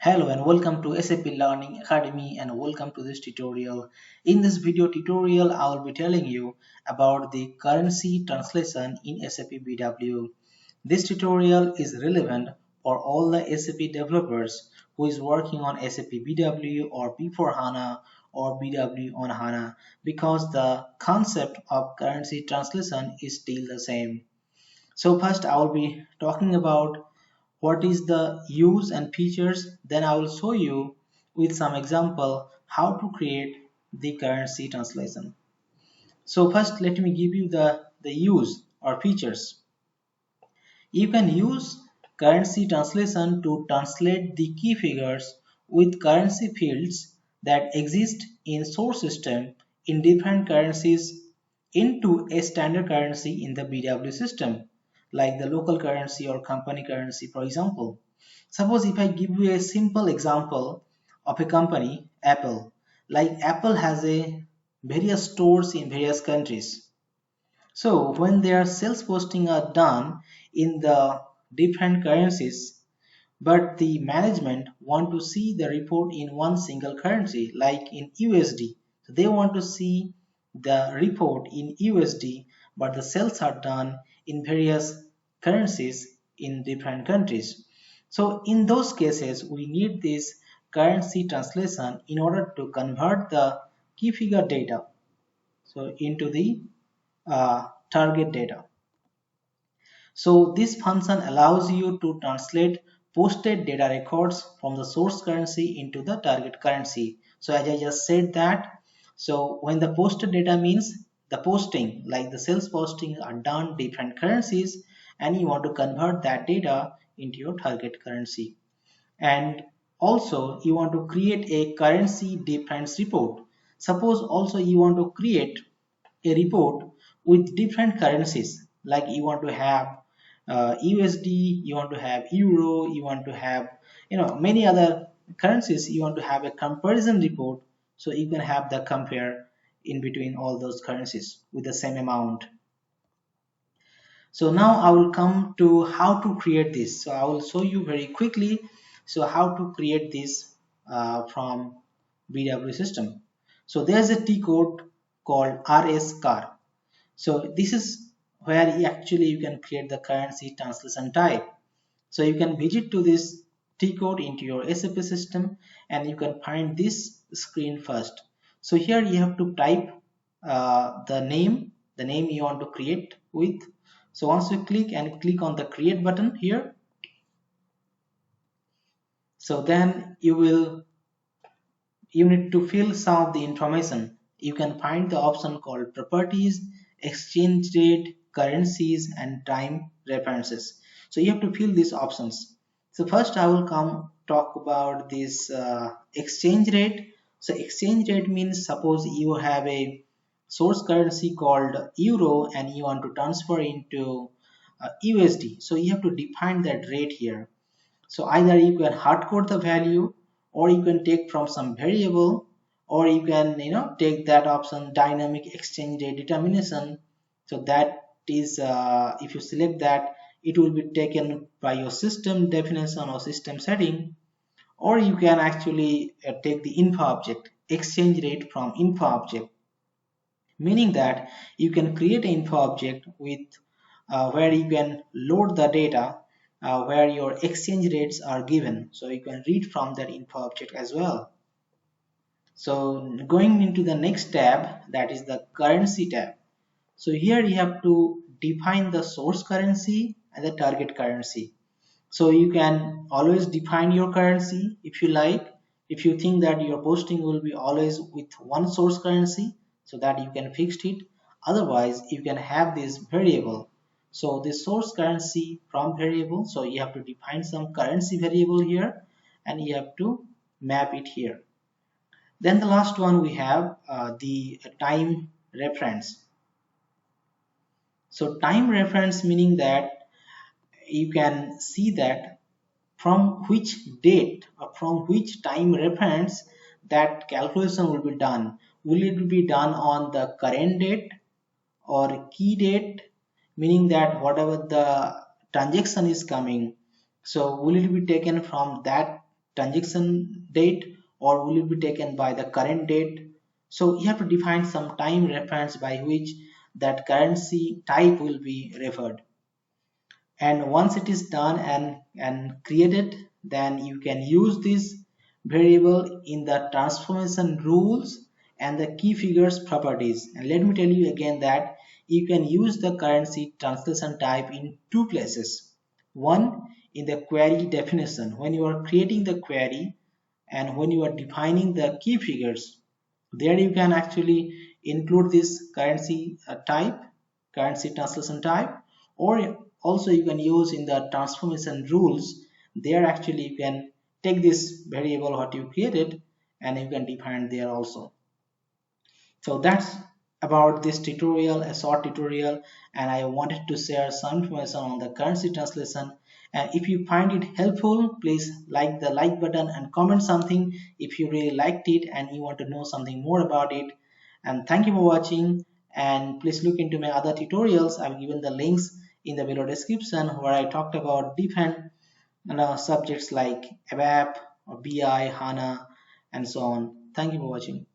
Hello and welcome to SAP Learning Academy and welcome to this tutorial. In this video tutorial, I will be telling you about the currency translation in SAP BW. This tutorial is relevant for all the SAP developers who is working on SAP BW or B4 HANA or BW on HANA because the concept of currency translation is still the same. So first I will be talking about what is the use and features, then I will show you with some example how to create the currency translation. So first let me give you the use or features. You can use currency translation to translate the key figures with currency fields that exist in source system in different currencies into a standard currency in the BW system, like the local currency or company currency, for example. Suppose if I give you a simple example of a company, Apple, like Apple has a various stores in various countries. So when their sales posting are done in the different currencies, but the management want to see the report in one single currency, like in USD. So they want to see the report in USD, but the sales are done in various currencies in different countries. So in those cases, we need this currency translation in order to convert the key figure data into the target data. So this function allows you to translate posted data records from the source currency into the target currency. So as I just said that, so when the posted data means the posting, like the sales posting are done different currencies and you want to convert that data into your target currency. And also you want to create a currency difference report. Suppose also you want to create a report with different currencies, like you want to have USD, you want to have Euro, you want to have many other currencies. You want to have a comparison report, so you can have the compare in between all those currencies with the same amount. So now I will come to how to create this. So I will show you very quickly so how to create this from BW system. So there's a T code called RSCUR. So this is where you can create the currency translation type. So you can visit to this T code into your SAP system and you can find this screen first. So here you have to type the name you want to create with. So once you click on the create button here, so then you need to fill some of the information. You can find the option called properties, exchange rate, currencies and time references. So you have to fill these options. So first I will talk about this exchange rate. So exchange rate means suppose you have a source currency called euro and you want to transfer into USD. So you have to define that rate here. So either you can hard code the value or you can take from some variable, or you can take that option dynamic exchange rate determination. So that is if you select that, it will be taken by your system definition or system setting, or you can actually take the info object exchange rate from info object, meaning that you can create an info object with where you can load the data where your exchange rates are given, so you can read from that info object as well. So going into the next tab, that is the currency tab. So here you have to define the source currency and the target currency. So you can always define your currency if you like, if you think that your posting will be always with one source currency, so that you can fix it. Otherwise you can have this variable. So the source currency from variable, so you have to define some currency variable here and you have to map it here. Then the last one we have the time reference. So time reference meaning that you can see that from which date or from which time reference that calculation will be done. Will it be done on the current date or key date, meaning that whatever the transaction is coming, so will it be taken from that transaction date, or will it be taken by the current date? So you have to define some time reference by which that currency type will be referred. And once it is done and created, then you can use this variable in the transformation rules and the key figures properties. And let me tell you again that you can use the currency translation type in two places. One, in the query definition, when you are creating the query and when you are defining the key figures, there you can actually include this currency type, currency translation type, or also you can use in the transformation rules. There actually you can take this variable what you created and you can define there also. So that's about this tutorial, a short tutorial, and I wanted to share some information on the currency translation. And if you find it helpful, please like the like button and comment something if you really liked it and you want to know something more about it. And thank you for watching, and please look into my other tutorials. I've given the links in the below description where I talked about different subjects like ABAP or BI, HANA, and so on. Thank you for watching.